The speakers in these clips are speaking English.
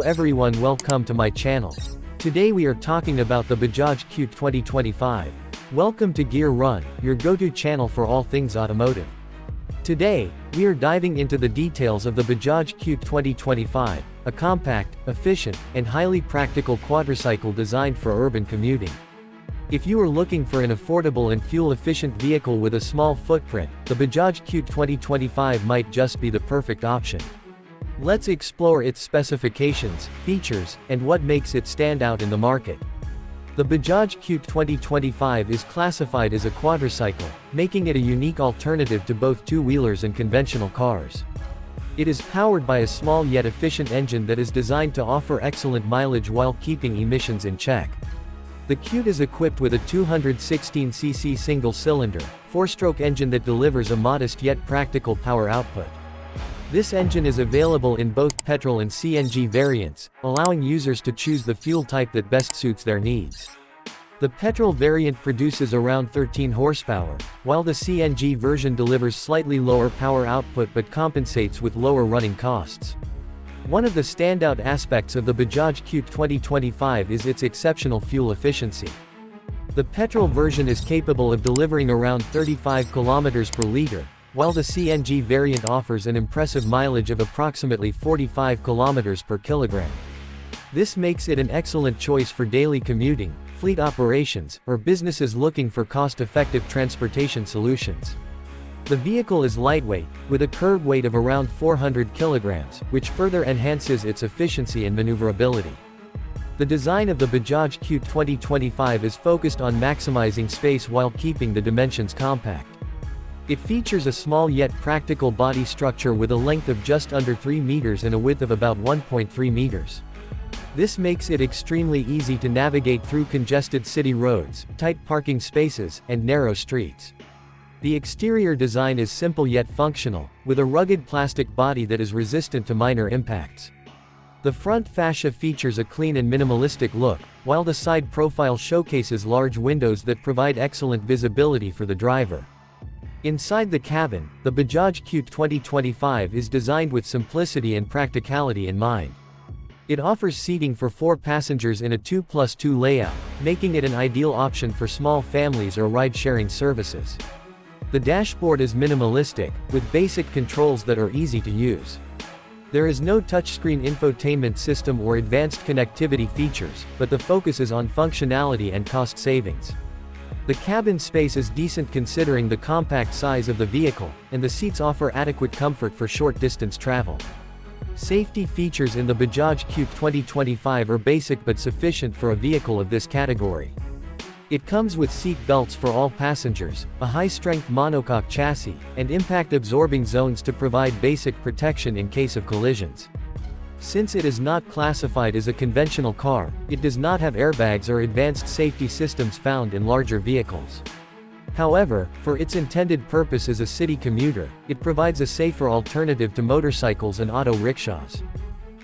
everyone, welcome to my channel. Today we are talking about the Bajaj Qute 2025. Welcome to Gear Run, your go-to channel for all things automotive. Today, we are diving into the details of the Bajaj Qute 2025, a compact, efficient, and highly practical quadricycle designed for urban commuting. If you are looking for an affordable and fuel-efficient vehicle with a small footprint, the Bajaj Qute 2025 might just be the perfect option. Let's explore its specifications, features, and what makes it stand out in the market. The Bajaj Qute 2025 is classified as a quadricycle, making it a unique alternative to both two-wheelers and conventional cars. It is powered by a small yet efficient engine that is designed to offer excellent mileage while keeping emissions in check. The Qute is equipped with a 216cc single-cylinder, four-stroke engine that delivers a modest yet practical power output. This engine is available in both petrol and CNG variants, allowing users to choose the fuel type that best suits their needs. The petrol variant produces around 13 horsepower, while the CNG version delivers slightly lower power output but compensates with lower running costs. One of the standout aspects of the Bajaj Qute 2025 is its exceptional fuel efficiency. The petrol version is capable of delivering around 35 km per liter, while the CNG variant offers an impressive mileage of approximately 45 km per kilogram. This makes it an excellent choice for daily commuting, fleet operations, or businesses looking for cost-effective transportation solutions. The vehicle is lightweight, with a curb weight of around 400 kilograms, which further enhances its efficiency and maneuverability. The design of the Bajaj Qute 2025 is focused on maximizing space while keeping the dimensions compact. It features a small yet practical body structure with a length of just under 3 meters and a width of about 1.3 meters. This makes it extremely easy to navigate through congested city roads, tight parking spaces, and narrow streets. The exterior design is simple yet functional, with a rugged plastic body that is resistant to minor impacts. The front fascia features a clean and minimalistic look, while the side profile showcases large windows that provide excellent visibility for the driver. Inside the cabin, the Bajaj Qute 2025 is designed with simplicity and practicality in mind. It offers seating for 4 passengers in a 2+2 layout, making it an ideal option for small families or ride-sharing services. The dashboard is minimalistic, with basic controls that are easy to use. There is no touchscreen infotainment system or advanced connectivity features, but the focus is on functionality and cost savings. The cabin space is decent considering the compact size of the vehicle, and the seats offer adequate comfort for short-distance travel. Safety features in the Bajaj Qute 2025 are basic but sufficient for a vehicle of this category. It comes with seat belts for all passengers, a high-strength monocoque chassis, and impact-absorbing zones to provide basic protection in case of collisions. Since it is not classified as a conventional car, it does not have airbags or advanced safety systems found in larger vehicles. However, for its intended purpose as a city commuter, it provides a safer alternative to motorcycles and auto rickshaws.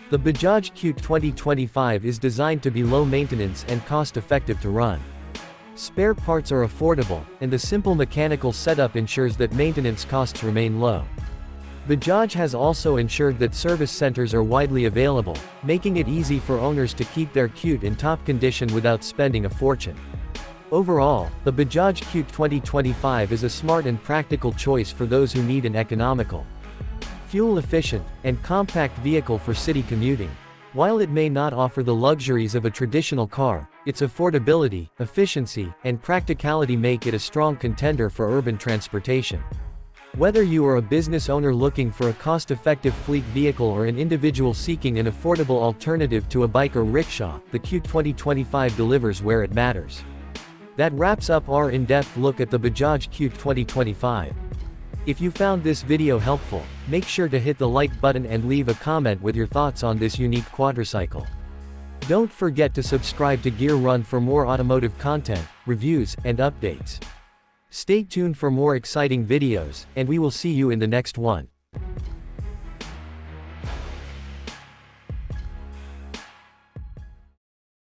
The Bajaj Qute 2025 is designed to be low maintenance and cost-effective to run. Spare parts are affordable, and the simple mechanical setup ensures that maintenance costs remain low. Bajaj has also ensured that service centers are widely available, making it easy for owners to keep their Qute in top condition without spending a fortune. Overall, the Bajaj Qute 2025 is a smart and practical choice for those who need an economical, fuel-efficient, and compact vehicle for city commuting. While it may not offer the luxuries of a traditional car, its affordability, efficiency, and practicality make it a strong contender for urban transportation. Whether you are a business owner looking for a cost-effective fleet vehicle or an individual seeking an affordable alternative to a bike or rickshaw, the Qute 2025 delivers where it matters. That wraps up our in-depth look at the Bajaj Qute 2025. If you found this video helpful, make sure to hit the like button and leave a comment with your thoughts on this unique quadricycle. Don't forget to subscribe to Gear Run for more automotive content, reviews, and updates. Stay tuned for more exciting videos, and we will see you in the next one.